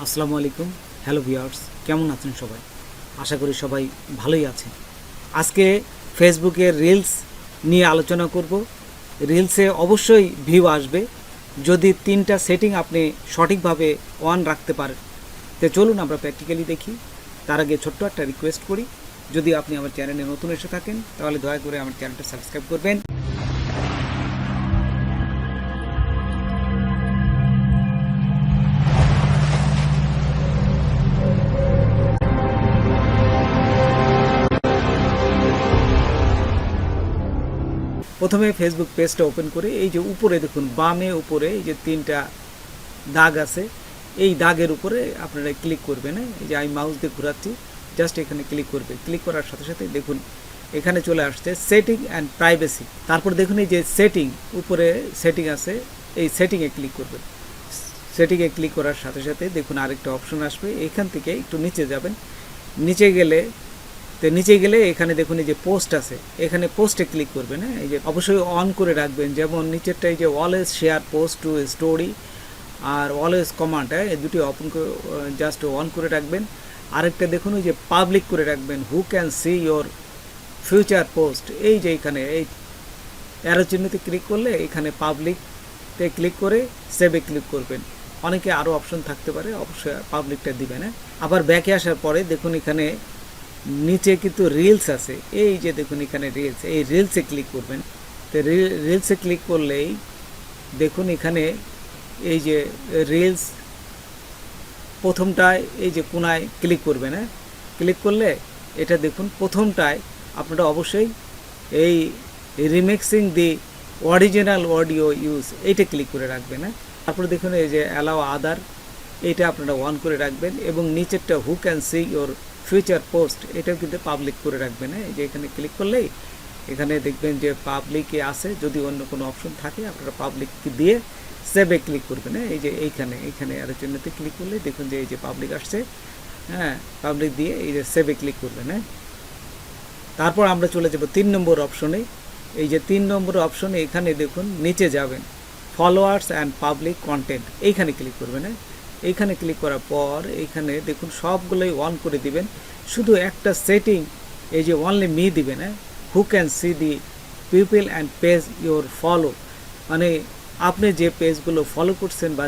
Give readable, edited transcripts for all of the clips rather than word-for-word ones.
আসসালামু আলাইকুম। Hello viewers, কেমন আছেন সবাই? আশা করি সবাই ভালোই আছেন। আজকে ফেসবুকের রিলস নিয়ে আলোচনা করব। রিলসে অবশ্যই ভিউ আসবে যদি 3টা সেটিং আপনি সঠিকভাবে অন রাখতে পারেন। তো চলুন আমরা প্র্যাকটিক্যালি দেখি। তার আগে ছোট্ট একটা রিকোয়েস্ট করি, যদি আপনি আমার চ্যানেলে নতুন এসে থাকেন তাহলে দয়া করে আমার চ্যানেলটা সাবস্ক্রাইব করবেন। প্রথমে ফেসবুক পেজটা ওপেন করে এই যে উপরে দেখুন, বামে উপরে এই যে 3টা দাগ আছে, এই দাগের উপরে আপনারা ক্লিক করবেন। এই যে আমি মাউস দিয়ে ঘোরাচ্ছি, জাস্ট এখানে ক্লিক করবে। ক্লিক করার সাথে সাথে দেখুন এখানে চলে আসছে সেটিং অ্যান্ড প্রাইভেসি। তারপর দেখুন এই যে সেটিং, উপরে সেটিং আছে, এই সেটিংয়ে ক্লিক করবেন। সেটিংয়ে ক্লিক করার সাথে সাথে দেখুন আরেকটা অপশন আসবে, এখান থেকে একটু নিচে যাবেন। নিচে গেলে এখানে দেখুন এই যে পোস্ট আছে, এখানে পোস্টে ক্লিক করবেন। এই যে অবশ্যই অন করে রাখবেন, যেমন নিচেরটা এই যে always share post to story আর অলওয়েজ কমান্ড, এই দুটি জাস্ট অন করে রাখবেন। আরেকটা দেখুন ওই যে পাবলিক করে রাখবেন, who can see your future post. এই যে এখানে এই অ্যারো চিহ্নতে ক্লিক করলে এখানে পাবলিকতে ক্লিক করে সেভে ক্লিক করবেন। অনেকে আরও অপশন থাকতে পারে, অবশ্যই পাবলিকটা দিবেন। আবার ব্যাকে আসার পরে দেখুন এখানে নিচে কিন্তু রিলস আছে, এই যে দেখুন এখানে রিলস, এই রিলসে ক্লিক করবেন। তো রিলসে ক্লিক করলেই দেখুন এখানে এই যে রিলস প্রথমটায় এই যে কোনায় ক্লিক করবেন। ক্লিক করলে এটা দেখুন প্রথমটায় আপনারা অবশ্যই এই রিমিক্সিং দি অরিজিনাল অডিও ইউজ, এইটা ক্লিক করে রাখবেন। তারপরে দেখুন এই যে অ্যালাউ আদার, এইটা আপনারা অন করে রাখবেন। এবং নিচেরটা who can see your future post, এটাও কিন্তু পাবলিক করে রাখবেন। এই যে এখানে ক্লিক করলেই এখানে দেখবেন যে পাবলিকে আছে, যদি অন্য কোনো অপশন থাকে আপনারা পাবলিক দিয়ে সেভে ক্লিক করবেন। এই যে এইখানে আরও চিহ্নতে ক্লিক করলে দেখুন যে এই যে পাবলিক আসছে, পাবলিক দিয়ে এই যে সেভে ক্লিক করবেন। তারপর আমরা চলে যাব 3 নম্বর অপশনে। এই যে 3 নম্বর অপশনে এখানে দেখুন নিচে যাবেন, ফলোয়ার্স অ্যান্ড পাবলিক কন্টেন্ট, এইখানে ক্লিক করবেন। এইখানে ক্লিক করার পর এইখানে দেখুন সবগুলোই অন করে দিবেন, শুধু একটা সেটিং এই যে অনলি মি দিবেন, who can see the people and page your follow, মানে আপনি যে পেজগুলো ফলো করছেন বা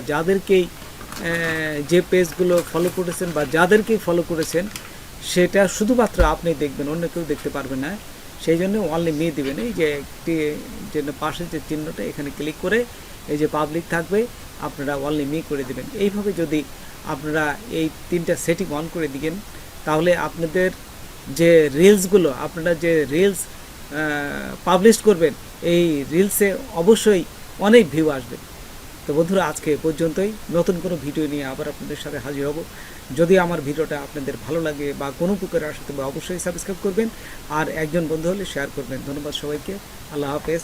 যাদেরকেই ফলো করেছেন সেটা শুধুমাত্র আপনি দেখবেন, অন্য কেউ দেখতে পারবে না। সেই জন্য অনলি মি দিবেন। এই যে একটি পাশে যে চিহ্নটা, এখানে ক্লিক করে এই যে পাবলিক থাকবে, আপনারা অনলি মি করে দিবেন। এইভাবে যদি আপনারা এই 3টা সেটিং অন করে দিবেন তাহলে আপনাদের যে রিলসগুলো, আপনারা যে রিলস পাবলিশ করবেন এই রিলসে অবশ্যই অনেক ভিউ আসবে। তো বন্ধুরা, আজকে পর্যন্তই। নতুন কোনো ভিডিও নিয়ে আবার আপনাদের সাথে হাজির হব। যদি আমার ভিডিওটা আপনাদের ভালো লাগে বা কোনো প্রকার আসে তবে অবশ্যই সাবস্ক্রাইব করবেন, আর একজন বন্ধু হলে শেয়ার করবেন। ধন্যবাদ সবাইকে। আল্লাহ হাফেজ।